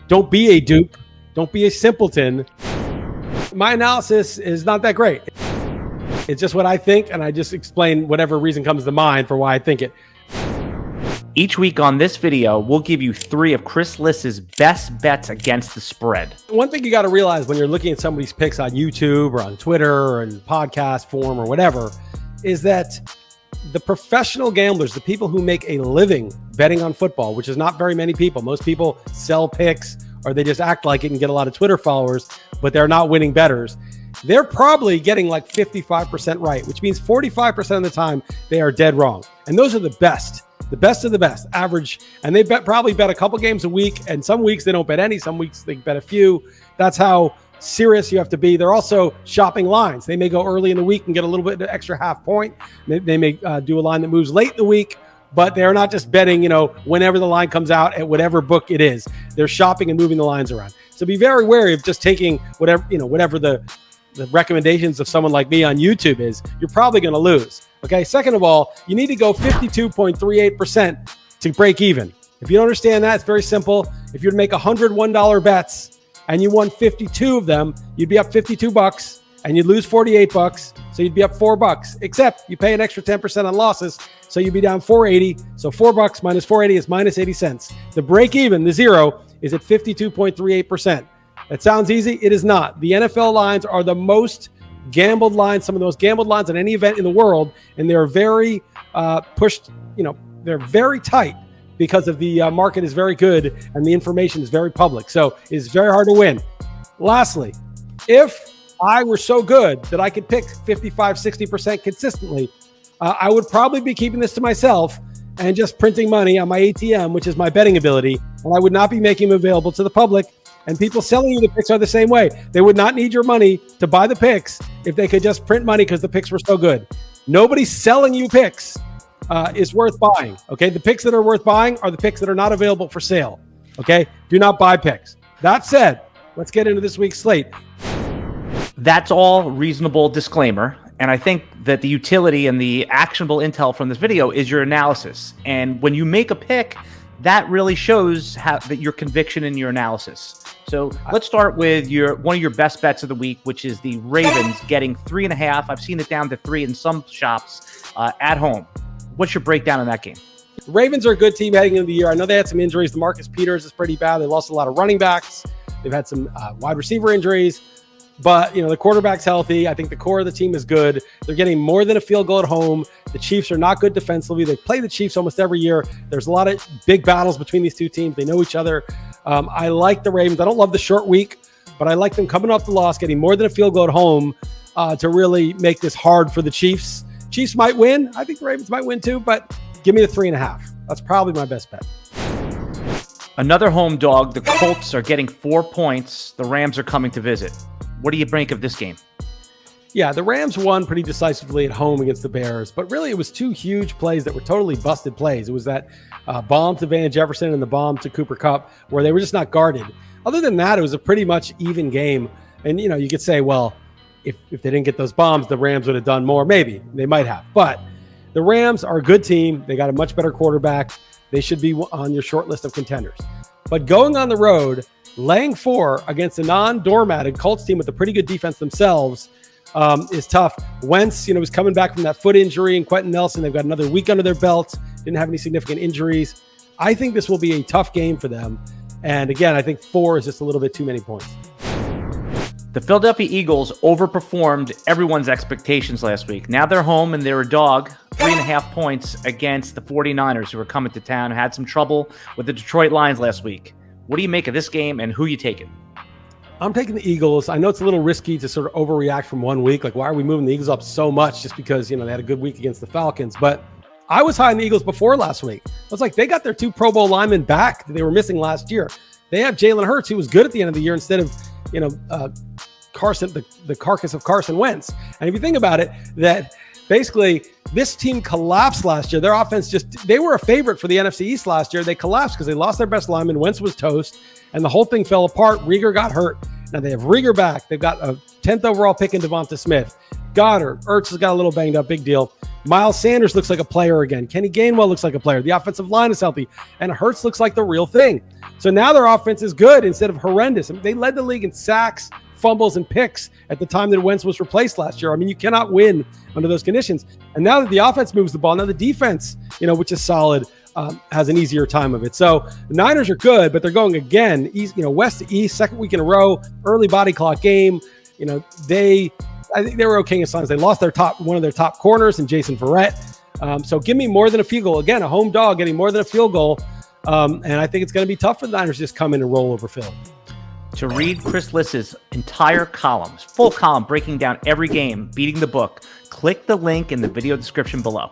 Don't be a dupe. Don't be a simpleton. My analysis is not that great. It's just what I think, and I just explain whatever reason comes to mind for why I think it. Each week on this video, we'll give you 3 of Chris Liss's best bets against the spread. One thing you got to realize when you're looking at somebody's picks on YouTube or on Twitter or in podcast form or whatever, is that the professional gamblers, the people who make a living betting on football, which is not very many people. Most people sell picks or they just act like it and get a lot of Twitter followers, but they're not winning bettors. They're probably getting like 55% right, which means 45% of the time they are dead wrong. And those are the best of the best, average. And they probably bet a couple games a week. And some weeks they don't bet any. Some weeks they bet a few. That's how serious you have to be. They're also shopping lines. They may go early in the week and get a little bit of extra half point. They may do a line that moves late in the week, but they're not just betting, whenever the line comes out at whatever book it is. They're shopping and moving the lines around. So be very wary of just taking whatever the recommendations of someone like me on YouTube is. You're probably going to lose. Okay. Second of all, you need to go 52.38% to break even. If you don't understand that, it's very simple. If you'd make $101 bets and you won 52 of them, you'd be up $52 and you'd lose $48. So you'd be up $4, except you pay an extra 10% on losses. So you'd be down $4.80. So $4 minus $4.80 is minus 80 cents. The break even, the zero, is at 52.38%. That sounds easy. It is not. The NFL lines are the most gambled lines, some of the most gambled lines on any event in the world. And they're very pushed, they're very tight because of the market is very good and the information is very public. So it's very hard to win. Lastly, if I were so good that I could pick 55, 60% consistently, I would probably be keeping this to myself and just printing money on my ATM, which is my betting ability. And I would not be making them available to the public. And people selling you the picks are the same way. They would not need your money to buy the picks if they could just print money because the picks were so good. Nobody selling you picks is worth buying. Okay. The picks that are worth buying are the picks that are not available for sale. Okay. Do not buy picks. That said, let's get into this week's slate. That's all reasonable disclaimer. And I think that the utility and the actionable intel from this video is your analysis. And when you make a pick, that really shows that your conviction in your analysis. So let's start with one of your best bets of the week, which is the Ravens getting 3.5. I've seen it down to 3 in some shops at home. What's your breakdown in that game? The Ravens are a good team heading into the year. I know they had some injuries. DeMarcus Peters is pretty bad. They lost a lot of running backs. They've had some wide receiver injuries. But, the quarterback's healthy. I think the core of the team is good. They're getting more than a field goal at home. The Chiefs are not good defensively. They play the Chiefs almost every year. There's a lot of big battles between these two teams. They know each other. I like the Ravens. I don't love the short week, but I like them coming off the loss, getting more than a field goal at home to really make this hard for the Chiefs. Chiefs might win. I think the Ravens might win too, but give me the 3.5. That's probably my best bet. Another home dog. The Colts are getting 4 points. The Rams are coming to visit. What do you think of this game? Yeah, the Rams won pretty decisively at home against the Bears, but really it was 2 huge plays that were totally busted plays. It was that bomb to Van Jefferson and the bomb to Cooper Kupp where they were just not guarded. Other than that, it was a pretty much even game. And, you could say, well, if they didn't get those bombs, the Rams would have done more. Maybe they might have. But the Rams are a good team. They got a much better quarterback. They should be on your short list of contenders. But going on the road, laying 4 against a non-doormatted Colts team with a pretty good defense themselves is tough. Wentz, was coming back from that foot injury, and Quentin Nelson, they've got another week under their belt. Didn't have any significant injuries. I think this will be a tough game for them. And again, I think 4 is just a little bit too many points. The Philadelphia Eagles overperformed everyone's expectations last week. Now they're home and they're a dog, 3.5 points against the 49ers who were coming to town, who had some trouble with the Detroit Lions last week. What do you make of this game and who you taking? I'm taking the Eagles. I know it's a little risky to sort of overreact from 1 week. Like, why are we moving the Eagles up so much just because, they had a good week against the Falcons? But I was high on the Eagles before last week. I was like, they got their 2 Pro Bowl linemen back that they were missing last year. They have Jalen Hurts, who was good at the end of the year instead of, Carson, the carcass of Carson Wentz. And if you think about it, that basically this team collapsed last year. Their offense they were a favorite for the NFC East last year. They collapsed because they lost their best lineman. Wentz was toast, and the whole thing fell apart. Rieger got hurt. Now they have Rieger back. They've got a 10th overall pick in Devonta Smith. Goddard, Ertz has got a little banged up, big deal. Miles Sanders looks like a player again. Kenny Gainwell looks like a player. The offensive line is healthy. And Hurts looks like the real thing. So now their offense is good instead of horrendous. I mean, they led the league in sacks, fumbles, and picks at the time that Wentz was replaced last year. I mean, you cannot win under those conditions. And now that the offense moves the ball, now the defense, which is solid, has an easier time of it. So the Niners are good, but they're going again, east, west to east, second week in a row, early body clock game. I think they were okay as long as they lost one of their top corners in Jason Verrett. So give me more than a field goal. Again, a home dog getting more than a field goal. And I think it's going to be tough for the Niners to just come in and roll over Philly. To read Chris Liss's entire columns, full column breaking down every game, beating the book, click the link in the video description below.